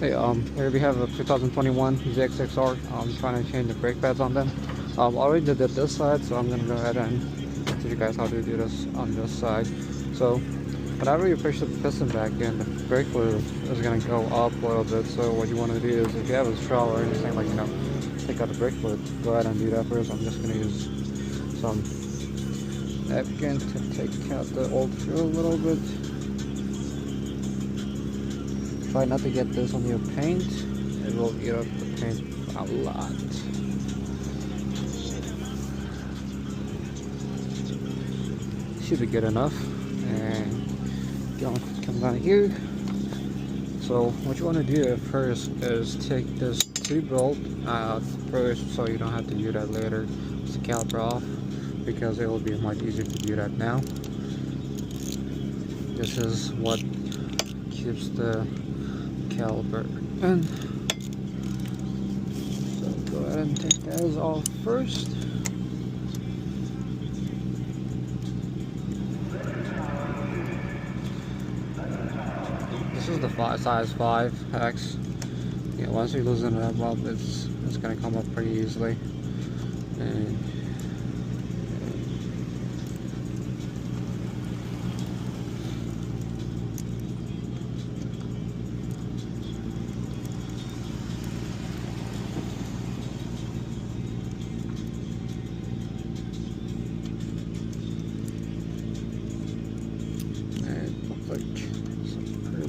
Hey, here we have a 2021 ZX-6R. I'm trying to change the brake pads on them. I already did it this side, so I'm gonna go ahead and teach you guys how to do this on this side. So, whenever you push the piston back in, the brake fluid is gonna go up a little bit. So what you want to do is, if you have a straw or anything, like, take out the brake fluid, go ahead and do that first. I'm just gonna use some napkin to take out the old fluid a little bit. Try not to get this on your paint. It will eat up the paint a lot. Should be good enough. And come down here. So what you want to do first is take this 2-bolt out first, so you don't have to do that later. It's the caliper off, because it will be much easier to do that now. This is what keeps the caliper in. So go ahead and take those off first. This is the size 5X. Yeah, once you loosen it up, it's gonna come up pretty easily. And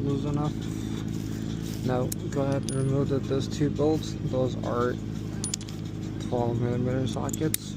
loose enough. Now go ahead and remove those 2 bolts. Those are 12mm sockets.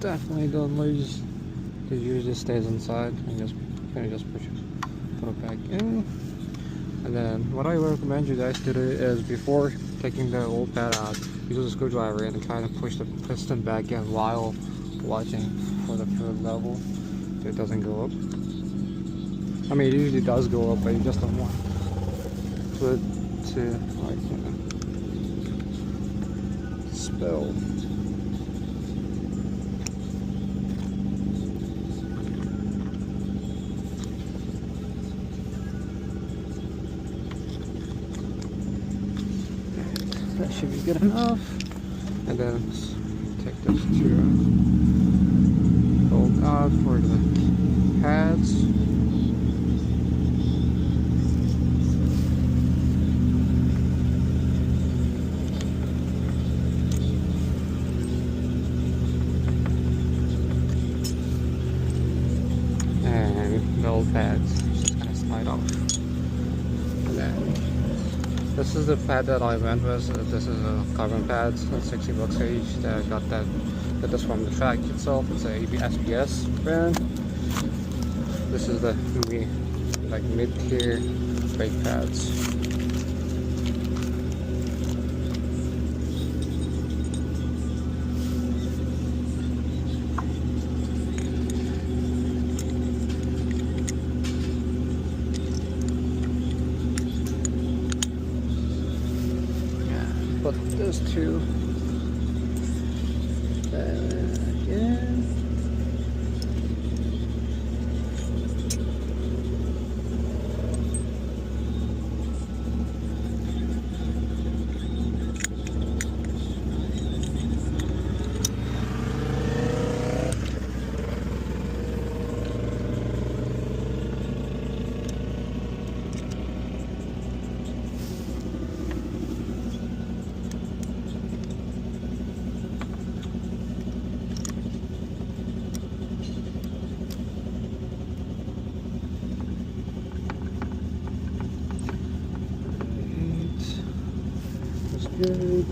Definitely don't lose, because usually stays inside, and just push it, put it back in. And then what I recommend you guys to do is, before taking the old pad out, use a screwdriver and kind of push the piston back in while watching for the fluid level, so it doesn't go up. I mean, it usually does go up, but you just don't want fluid to, like, spill. That should be good enough. And then take those 2 bolts out for the pads. And the old pads just kind of slide off. And then this is the pad that I went with. This is a carbon pad, that's $60 each. I got this from the track itself. It's a SBS brand. This is the mid-tier brake pads. Put those 2 back in. good.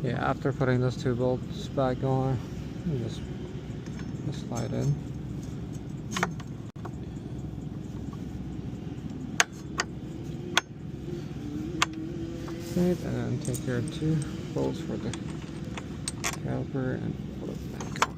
Yeah, after putting those two bolts back on, you just slide in. Right, and then take your two bolts for the caliper and put it back on.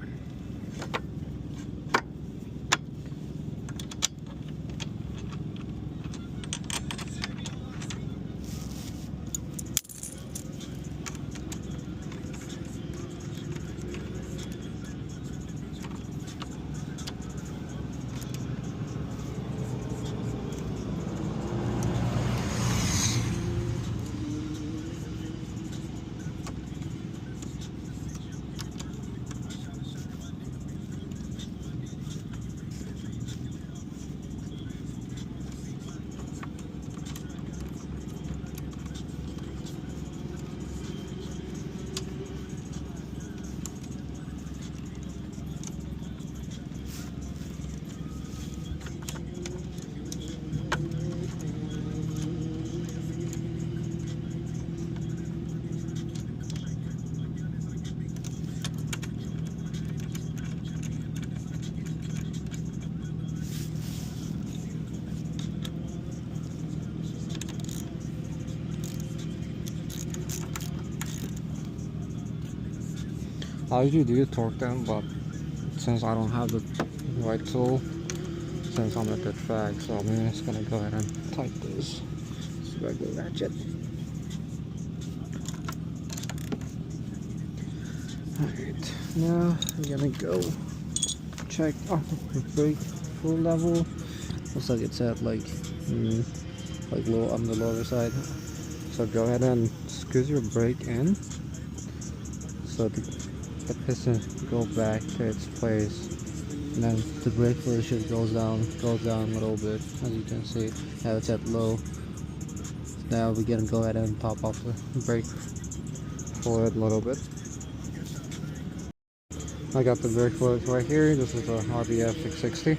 I usually do torque them, but since I don't have the right tool, since I'm at the track, so I'm just gonna go ahead and tighten this regular ratchet. Alright, now we're gonna go check the brake fluid level. Looks like it's at like low on the lower side. So go ahead and squeeze your brake in so the piston go back to its place, and then the brake fluid should goes down a little bit. As you can see, now it's at low. Now we're gonna go ahead and top off the brake fluid a little bit. I got the brake fluid right here. This is a RBF 660.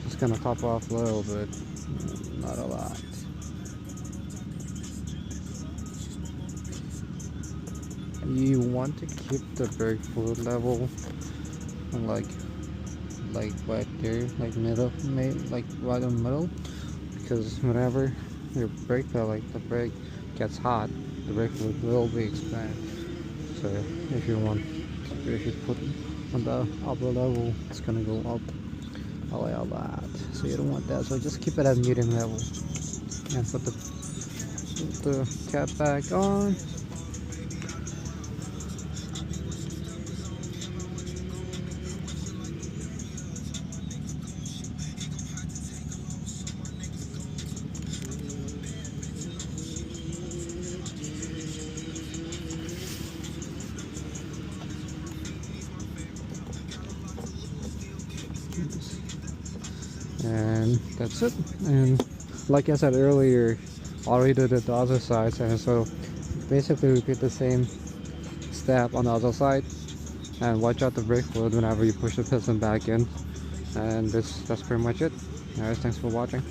Just gonna top off a little bit, not a lot. You want to keep the brake fluid level like right there, like middle, like right in the middle, because whenever your brake pedal, like the brake gets hot, the brake fluid will be expanded. So if you put it on the upper level, it's gonna go up a lot. So you don't want that. So just keep it at medium level and put the cap back on. And that's it. And like I said earlier, already did the other side, and so basically repeat the same step on the other side, and watch out the brake fluid whenever you push the piston back in. And that's pretty much it. Alright, thanks for watching.